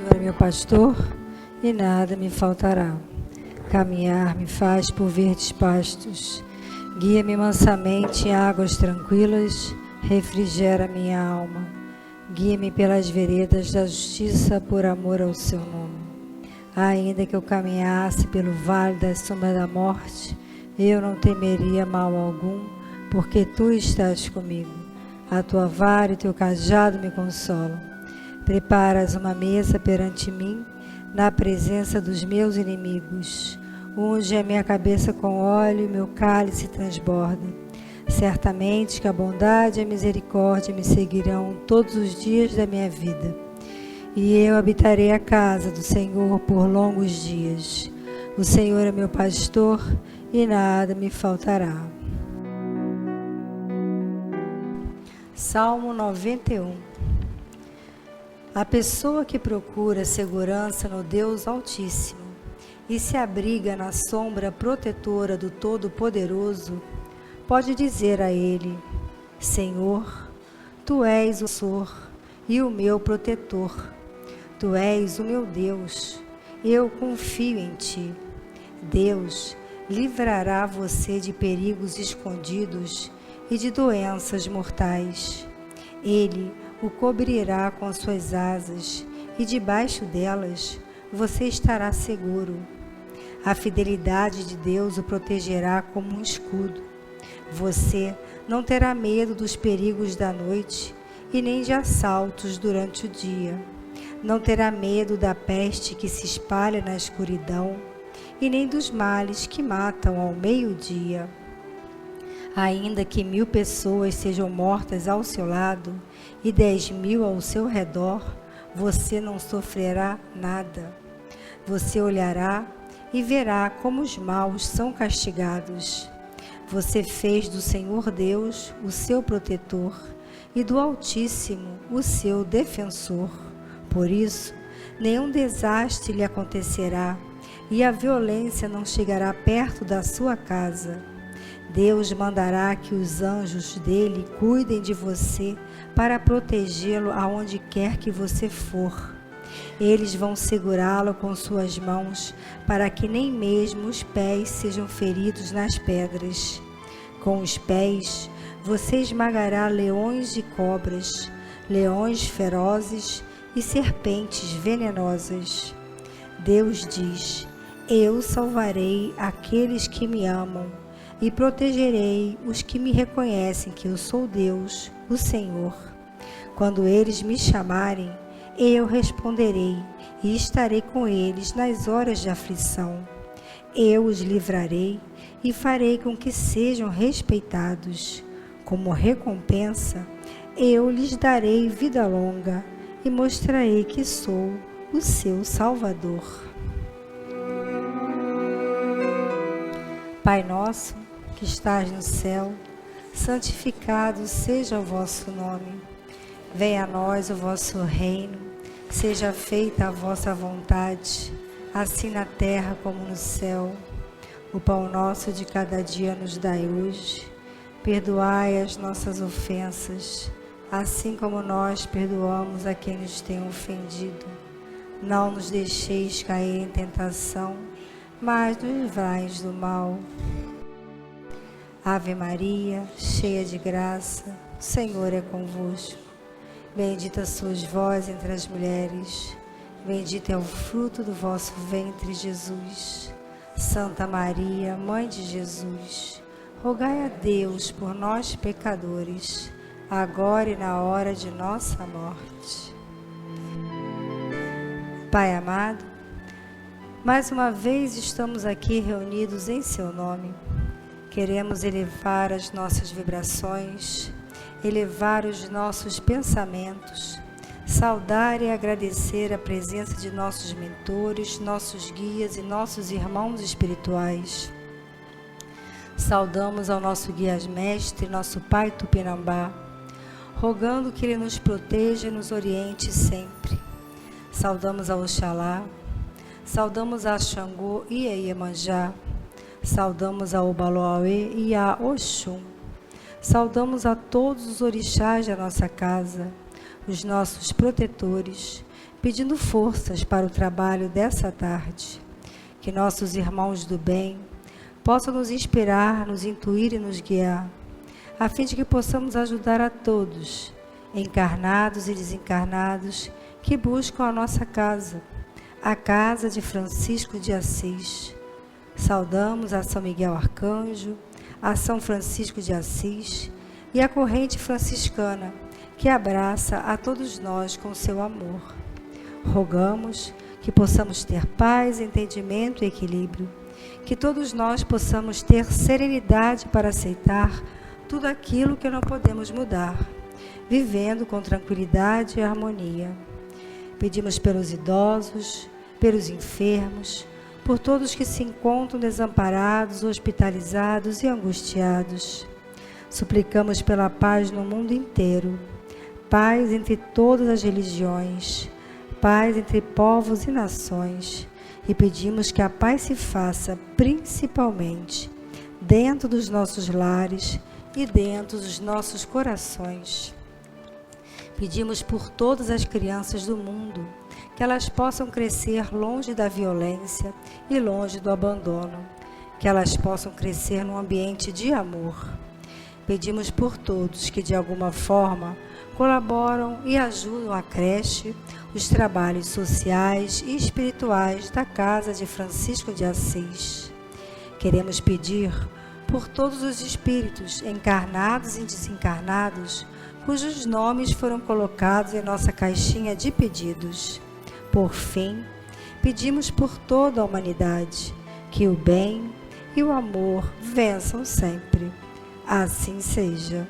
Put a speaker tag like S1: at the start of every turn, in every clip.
S1: Senhor é meu pastor e nada me faltará. Caminhar me faz por verdes pastos. Guia-me mansamente em águas tranquilas, refrigera minha alma. Guia-me pelas veredas da justiça por amor ao seu nome. Ainda que eu caminhasse pelo vale da sombra da morte, eu não temeria mal algum, porque tu estás comigo. A tua vara e o teu cajado me consolam. Preparas uma mesa perante mim, na presença dos meus inimigos. Unge a minha cabeça com óleo e meu cálice transborda. Certamente que a bondade e a misericórdia me seguirão todos os dias da minha vida. E eu habitarei a casa do Senhor por longos dias. O Senhor é meu pastor e nada me faltará. Salmo 91. A pessoa que procura segurança no Deus Altíssimo e se abriga na sombra protetora do Todo-Poderoso, pode dizer a Ele: Senhor, Tu és o Senhor e o meu protetor. Tu és o meu Deus, eu confio em Ti. Deus livrará você de perigos escondidos e de doenças mortais. Ele o cobrirá com as suas asas e debaixo delas você estará seguro. A fidelidade de Deus o protegerá como um escudo. Você não terá medo dos perigos da noite e nem de assaltos durante o dia. Não terá medo da peste que se espalha na escuridão e nem dos males que matam ao meio-dia. Ainda que 1000 pessoas sejam mortas ao seu lado e 10.000 ao seu redor, você não sofrerá nada. Você olhará e verá como os maus são castigados. Você fez do Senhor Deus o seu protetor e do Altíssimo o seu defensor. Por isso, nenhum desastre lhe acontecerá e a violência não chegará perto da sua casa. Deus mandará que os anjos dele cuidem de você para protegê-lo aonde quer que você for. Eles vão segurá-lo com suas mãos para que nem mesmo os pés sejam feridos nas pedras. Com os pés você esmagará leões e cobras, leões ferozes e serpentes venenosas. Deus diz: Eu salvarei aqueles que me amam e protegerei os que me reconhecem que eu sou Deus, o Senhor. Quando eles me chamarem, eu responderei e estarei com eles nas horas de aflição. Eu os livrarei e farei com que sejam respeitados. Como recompensa, eu lhes darei vida longa e mostrarei que sou o seu Salvador. Pai nosso, que estás no céu, santificado seja o vosso nome. Venha a nós o vosso reino, seja feita a vossa vontade, assim na terra como no céu. O pão nosso de cada dia nos dai hoje. Perdoai as nossas ofensas, assim como nós perdoamos a quem nos tem ofendido. Não nos deixeis cair em tentação, mas nos livrai do mal. Ave Maria, cheia de graça, o Senhor é convosco. Bendita sois vós entre as mulheres, bendito é o fruto do vosso ventre, Jesus. Santa Maria, Mãe de Jesus, rogai a Deus por nós pecadores, agora e na hora de nossa morte. Pai amado, mais uma vez estamos aqui reunidos em seu nome. Queremos elevar as nossas vibrações, elevar os nossos pensamentos, saudar e agradecer a presença de nossos mentores, nossos guias e nossos irmãos espirituais. Saudamos ao nosso guia-mestre, nosso Pai Tupinambá, rogando que Ele nos proteja e nos oriente sempre. Saudamos a Oxalá, saudamos a Xangô e a Iemanjá, saudamos a Obaloauê e a Oxum. Saudamos a todos os orixás da nossa casa, os nossos protetores, pedindo forças para o trabalho dessa tarde. Que nossos irmãos do bem possam nos inspirar, nos intuir e nos guiar, a fim de que possamos ajudar a todos, encarnados e desencarnados, que buscam a nossa casa, a casa de Francisco de Assis. Saudamos a São Miguel Arcanjo, a São Francisco de Assis e a corrente franciscana, que abraça a todos nós com seu amor. Rogamos que possamos ter paz, entendimento e equilíbrio, que todos nós possamos ter serenidade para aceitar tudo aquilo que não podemos mudar, vivendo com tranquilidade e harmonia. Pedimos pelos idosos, pelos enfermos, por todos que se encontram desamparados, hospitalizados e angustiados. Suplicamos pela paz no mundo inteiro, paz entre todas as religiões, paz entre povos e nações, e pedimos que a paz se faça principalmente dentro dos nossos lares e dentro dos nossos corações. Pedimos por todas as crianças do mundo, que elas possam crescer longe da violência e longe do abandono, que elas possam crescer num ambiente de amor. Pedimos por todos que de alguma forma colaboram e ajudam a creche, os trabalhos sociais e espirituais da Casa de Francisco de Assis. Queremos pedir por todos os espíritos encarnados e desencarnados, cujos nomes foram colocados em nossa caixinha de pedidos. Por fim, pedimos por toda a humanidade, que o bem e o amor vençam sempre. Assim seja.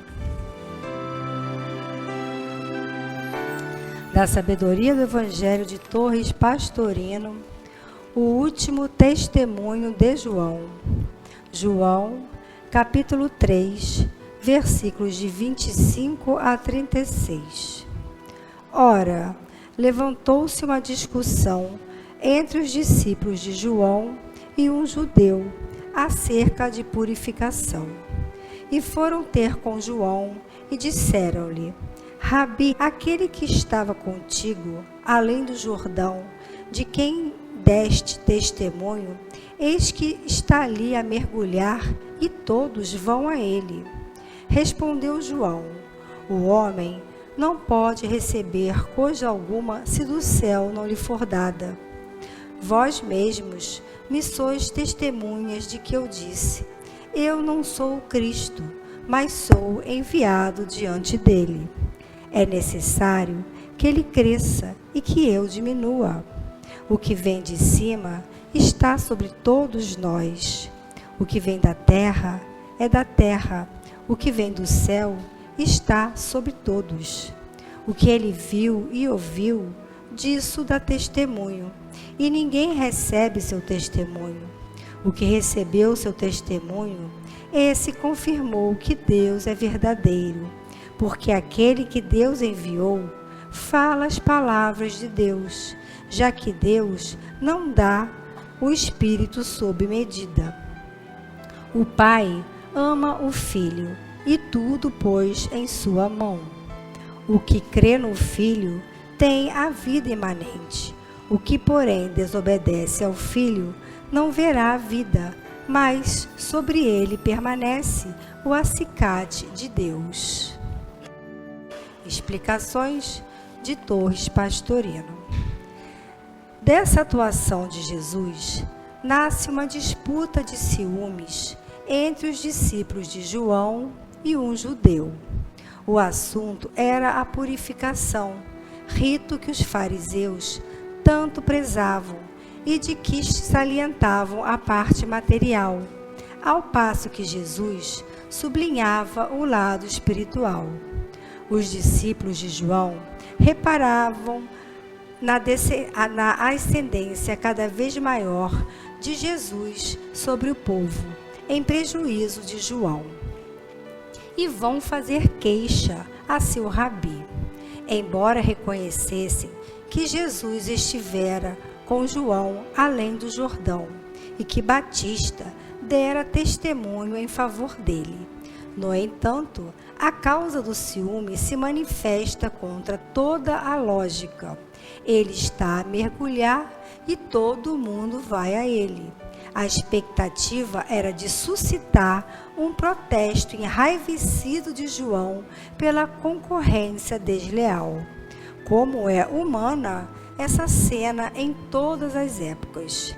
S1: Da sabedoria do Evangelho de Torres Pastorino, o último testemunho de João. João, capítulo 3, versículos de 25 a 36. Ora, levantou-se uma discussão entre os discípulos de João e um judeu acerca de purificação. E foram ter com João e disseram-lhe: Rabi, aquele que estava contigo, além do Jordão, de quem deste testemunho, eis que está ali a mergulhar, e todos vão a ele. Respondeu João: o homem não pode receber coisa alguma se do céu não lhe for dada. Vós mesmos me sois testemunhas de que eu disse: eu não sou o Cristo, mas sou enviado diante dele. É necessário que ele cresça e que eu diminua. O que vem de cima está sobre todos nós. O que vem da terra é da terra. O que vem do céu está sobre todos. O que ele viu e ouviu, disso dá testemunho, e ninguém recebe seu testemunho. O que recebeu seu testemunho, esse confirmou que Deus é verdadeiro, porque aquele que Deus enviou fala as palavras de Deus, já que Deus não dá o Espírito sob medida. O Pai ama o Filho e tudo pôs em sua mão. O que crê no Filho tem a vida imanente. O que, porém, desobedece ao Filho não verá a vida, mas sobre ele permanece o acicate de Deus. Explicações de Torres Pastorino. Dessa atuação de Jesus, nasce uma disputa de ciúmes entre os discípulos de João e um judeu. O assunto era a purificação, rito que os fariseus tanto prezavam e de que salientavam a parte material, ao passo que Jesus sublinhava o lado espiritual. Os discípulos de João reparavam na ascendência cada vez maior de Jesus sobre o povo, em prejuízo de João, e vão fazer queixa a seu rabi, embora reconhecessem que Jesus estivera com João além do Jordão e que Batista dera testemunho em favor dele. No entanto, A causa do ciúme se manifesta contra toda a lógica. Ele está a mergulhar e todo mundo vai a ele. A expectativa era de suscitar um protesto enraivecido de João pela concorrência desleal. Como é humana essa cena em todas as épocas.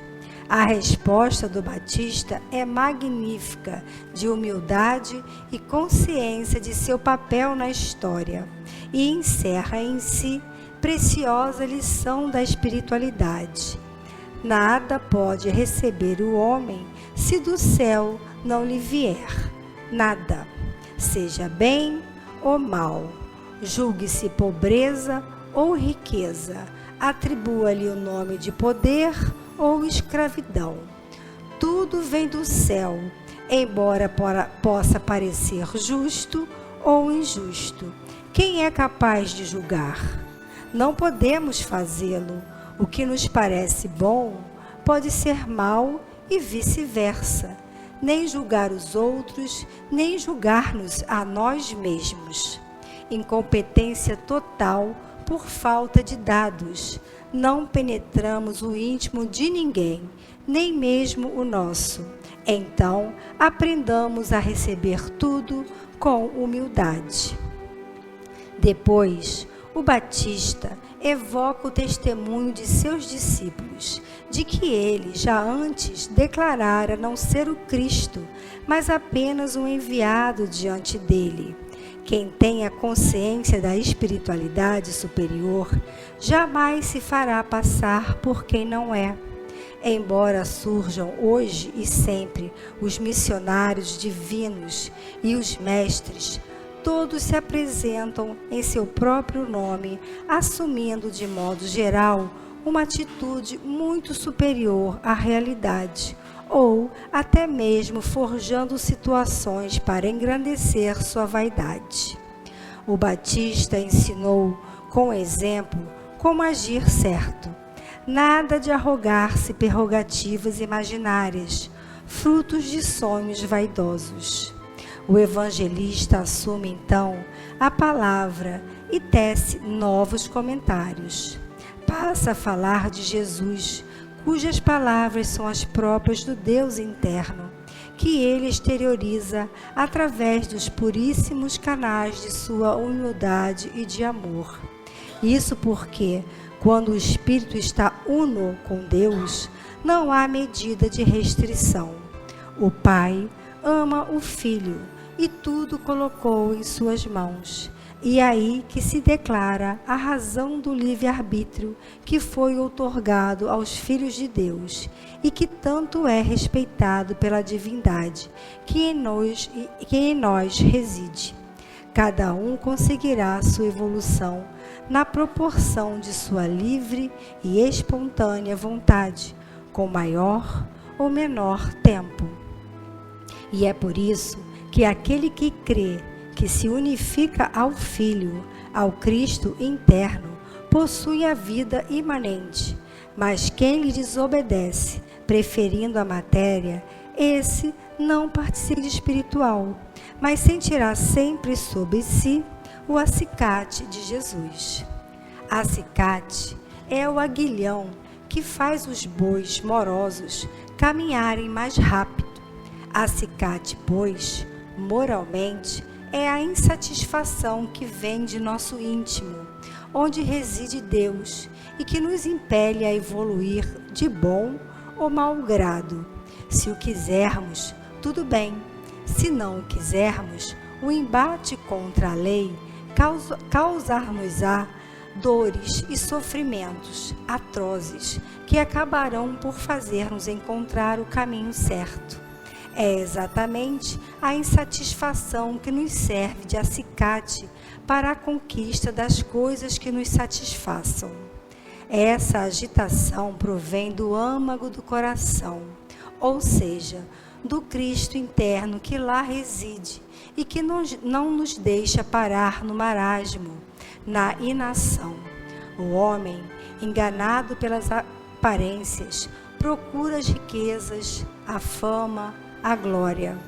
S1: A resposta do Batista é magnífica, de humildade e consciência de seu papel na história, e encerra em si preciosa lição da espiritualidade. Nada pode receber o homem se do céu não lhe vier. Nada, seja bem ou mal, julgue-se pobreza ou riqueza, atribua-lhe o nome de poder ou escravidão. Tudo vem do céu, embora possa parecer justo ou injusto. Quem é capaz de julgar? Não podemos fazê-lo. O que nos parece bom pode ser mal e vice-versa. Nem julgar os outros, nem julgar-nos a nós mesmos. Incompetência total por falta de dados. Não penetramos o íntimo de ninguém, nem mesmo o nosso. Então, aprendamos a receber tudo com humildade. Depois, o Batista evoca o testemunho de seus discípulos, de que ele já antes declarara não ser o Cristo, mas apenas um enviado diante dele. Quem tem a consciência da espiritualidade superior jamais se fará passar por quem não é. Embora surjam hoje e sempre os missionários divinos e os mestres, todos se apresentam em seu próprio nome, assumindo de modo geral uma atitude muito superior à realidade, ou até mesmo forjando situações para engrandecer sua vaidade. O Batista ensinou, com exemplo, como agir certo. Nada de arrogar-se prerrogativas imaginárias, frutos de sonhos vaidosos. O evangelista assume então a palavra e tece novos comentários. Passa a falar de Jesus, cujas palavras são as próprias do Deus interno, que ele exterioriza através dos puríssimos canais de sua humildade e de amor. Isso porque, quando o Espírito está uno com Deus, não há medida de restrição. O Pai ama o Filho e tudo colocou em suas mãos. E é aí que se declara a razão do livre-arbítrio que foi outorgado aos filhos de Deus e que tanto é respeitado pela divindade que em nós reside. Cada um conseguirá sua evolução na proporção de sua livre e espontânea vontade, com maior ou menor tempo. E é por isso que aquele que crê, que se unifica ao Filho, ao Cristo interno, possui a vida imanente. Mas quem lhe desobedece, preferindo a matéria, esse não participa de espiritual, mas sentirá sempre sobre si o acicate de Jesus. Acicate é o aguilhão que faz os bois morosos caminharem mais rápido. Acicate, pois, moralmente, é a insatisfação que vem de nosso íntimo, onde reside Deus e que nos impele a evoluir de bom ou mau grado. Se o quisermos, tudo bem. Se não o quisermos, o embate contra a lei causar-nos-á dores e sofrimentos atrozes que acabarão por fazer-nos encontrar o caminho certo. É exatamente a insatisfação que nos serve de acicate para a conquista das coisas que nos satisfaçam. Essa agitação provém do âmago do coração, ou seja, do Cristo interno que lá reside e que não nos deixa parar no marasmo, na inação. O homem, enganado pelas aparências, procura as riquezas, a fama, a glória.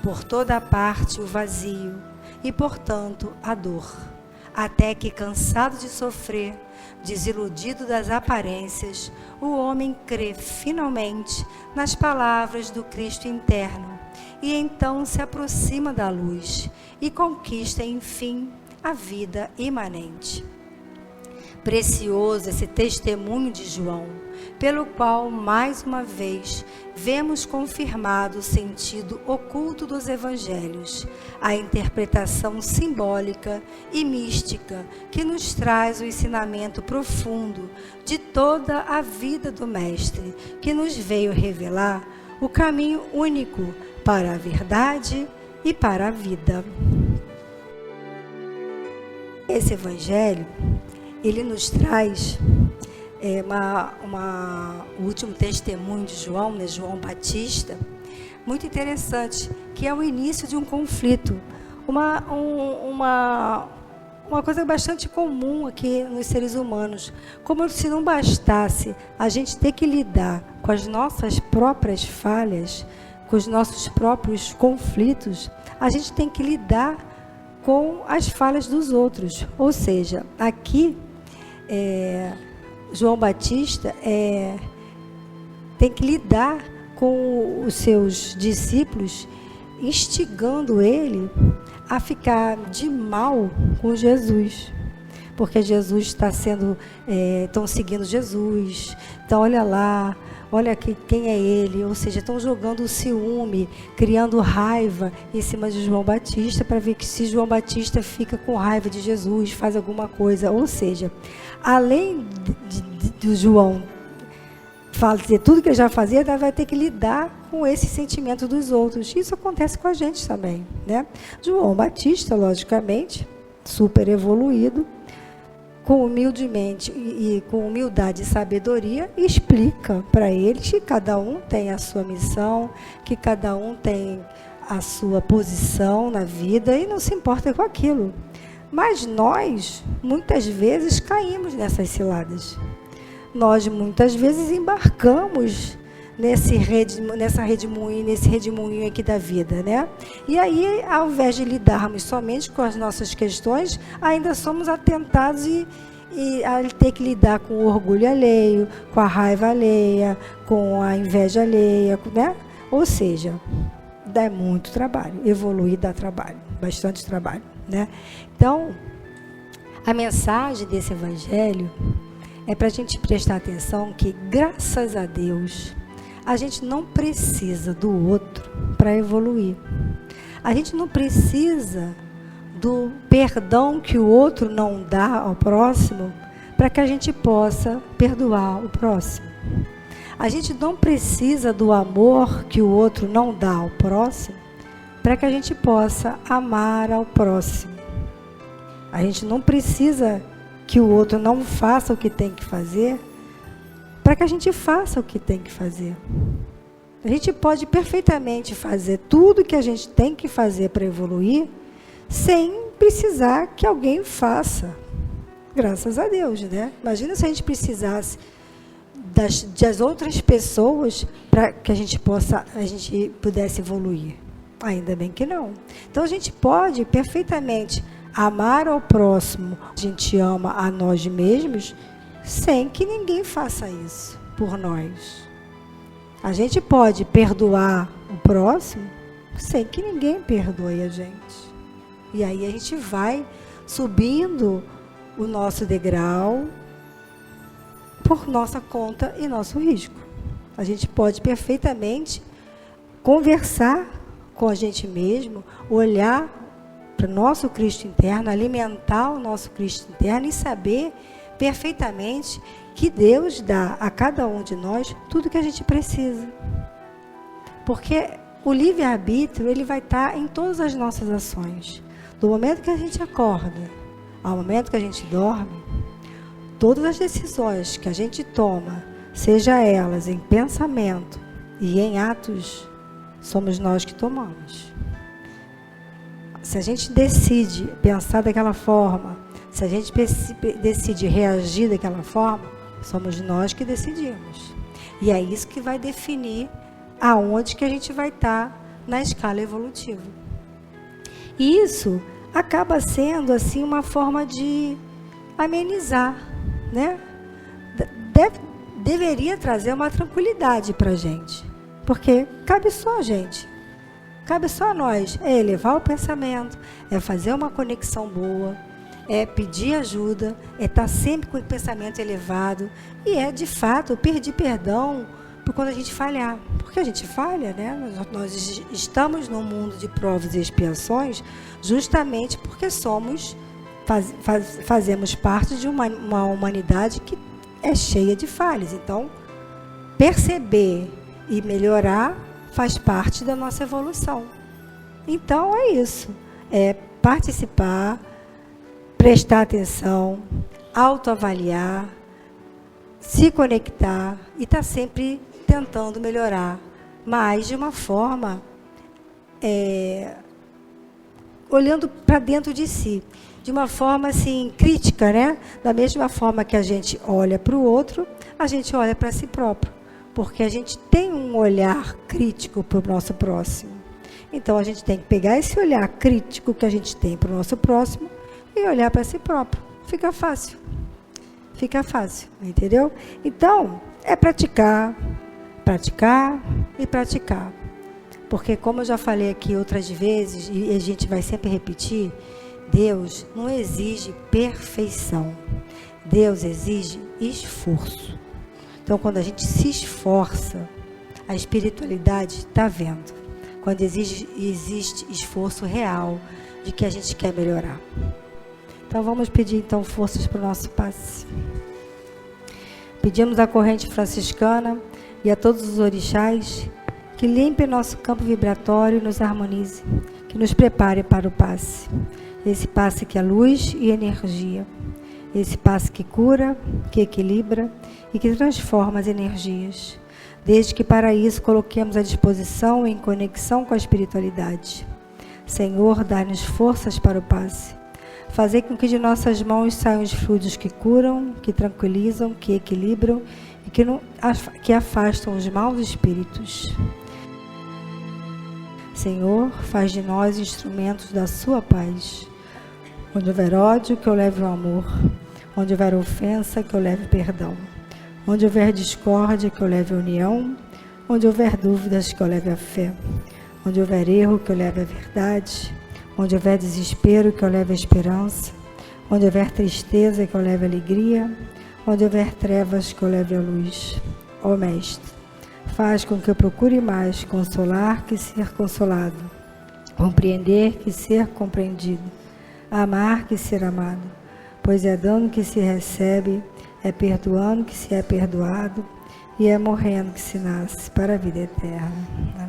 S1: Por toda parte o vazio, e, portanto, a dor. Até que, cansado de sofrer, desiludido das aparências, o homem crê finalmente nas palavras do Cristo interno e então se aproxima da luz e conquista, enfim, a vida imanente. Precioso esse testemunho de João, pelo qual, mais uma vez, vemos confirmado o sentido oculto dos evangelhos, a interpretação simbólica e mística que nos traz o ensinamento profundo de toda a vida do Mestre, que nos veio revelar o caminho único para a verdade e para a vida. Esse evangelho, ele nos traz o último testemunho de João, né, João Batista, muito interessante, que é o início de um conflito, uma coisa bastante comum aqui nos seres humanos, como se não bastasse a gente ter que lidar com as nossas próprias falhas, com os nossos próprios conflitos, a gente tem que lidar com as falhas dos outros. Ou seja, aqui João Batista tem que lidar com os seus discípulos, instigando ele a ficar de mal com Jesus, porque Jesus estão seguindo Jesus, então olha lá, olha aqui quem é ele, ou seja, estão jogando o ciúme, criando raiva em cima de João Batista, para ver que se João Batista fica com raiva de Jesus, faz alguma coisa, ou seja, além de João fazer tudo que ele já fazia, vai ter que lidar com esse sentimento dos outros. Isso acontece com a gente também, né? João Batista, logicamente, super evoluído, com humildemente e com humildade e sabedoria, explica para eles que cada um tem a sua missão, que cada um tem a sua posição na vida e não se importa com aquilo. Mas nós, muitas vezes, caímos nessas ciladas. Nós, muitas vezes, embarcamos nesse redemoinho aqui da vida, né? E aí, ao invés de lidarmos somente com as nossas questões, ainda somos atentados e a ter que lidar com o orgulho alheio, com a raiva alheia, com a inveja alheia, né? Ou seja, dá muito trabalho. Evoluir dá trabalho, bastante trabalho, né? Então, a mensagem desse evangelho é para a gente prestar atenção que, graças a Deus, a gente não precisa do outro para evoluir. A gente não precisa do perdão que o outro não dá ao próximo para que a gente possa perdoar o próximo. A gente não precisa do amor que o outro não dá ao próximo para que a gente possa amar ao próximo. A gente não precisa que o outro não faça o que tem que fazer para que a gente faça o que tem que fazer. A gente pode perfeitamente fazer tudo que a gente tem que fazer para evoluir sem precisar que alguém faça. Graças a Deus, né? Imagina se a gente precisasse das outras pessoas para que a gente pudesse evoluir. Ainda bem que não. Então a gente pode perfeitamente amar ao próximo, a gente ama a nós mesmos, sem que ninguém faça isso por nós. A gente pode perdoar o próximo sem que ninguém perdoe a gente. E aí a gente vai subindo o nosso degrau por nossa conta e nosso risco. A gente pode perfeitamente conversar com a gente mesmo, olhar para o nosso Cristo interno, alimentar o nosso Cristo interno e saber perfeitamente que Deus dá a cada um de nós tudo que a gente precisa. Porque o livre-arbítrio, ele vai estar em todas as nossas ações. Do momento que a gente acorda ao momento que a gente dorme, todas as decisões que a gente toma, seja elas em pensamento e em atos, somos nós que tomamos. Se a gente decide pensar daquela forma, se a gente decide reagir daquela forma, somos nós que decidimos. E é isso que vai definir aonde que a gente vai estar na escala evolutiva. E isso acaba sendo assim uma forma de amenizar, né? Deveria trazer uma tranquilidade para a gente, porque cabe só a gente, cabe só a nós, é elevar o pensamento, é fazer uma conexão boa, é pedir ajuda, é estar sempre com o pensamento elevado, e é de fato pedir perdão por quando a gente falhar, porque a gente falha, né? Nós estamos num mundo de provas e expiações justamente porque fazemos parte de uma humanidade que é cheia de falhas. Então, perceber e melhorar faz parte da nossa evolução. Então, é isso. É participar, prestar atenção, autoavaliar, se conectar e estar sempre tentando melhorar, mas de uma forma olhando para dentro de si, de uma forma assim crítica, né? Da mesma forma que a gente olha para o outro, a gente olha para si próprio, porque a gente tem um olhar crítico para o nosso próximo. Então a gente tem que pegar esse olhar crítico que a gente tem para o nosso próximo e olhar para si próprio. Fica fácil, entendeu? Então é praticar e praticar. Porque, como eu já falei aqui outras vezes, e a gente vai sempre repetir, Deus não exige perfeição. Deus exige esforço. Então, quando a gente se esforça, a espiritualidade está vendo. Quando existe esforço real de que a gente quer melhorar. Então, vamos pedir então forças para o nosso passe. Pedimos à corrente franciscana e a todos os orixás que limpem nosso campo vibratório e nos harmonize, que nos prepare para o passe. Esse passe que é luz e energia. Esse passe que cura, que equilibra e que transforma as energias. Desde que para isso coloquemos à disposição em conexão com a espiritualidade. Senhor, dá-nos forças para o passe. Fazer com que de nossas mãos saiam os fluidos que curam, que tranquilizam, que equilibram e que afastam os maus espíritos. Senhor, faz de nós instrumentos da sua paz. Onde houver ódio, que eu leve o amor. Onde houver ofensa, que eu leve perdão. Onde houver discórdia, que eu leve a união. Onde houver dúvidas, que eu leve a fé. Onde houver erro, que eu leve a verdade. Onde houver desespero, que eu leve a esperança. Onde houver tristeza, que eu leve a alegria. Onde houver trevas, que eu leve a luz. Ó Mestre, faz com que eu procure mais consolar que ser consolado, compreender que ser compreendido, amar que ser amado, pois é dando que se recebe, é perdoando que se é perdoado, e é morrendo que se nasce para a vida eterna. Amém.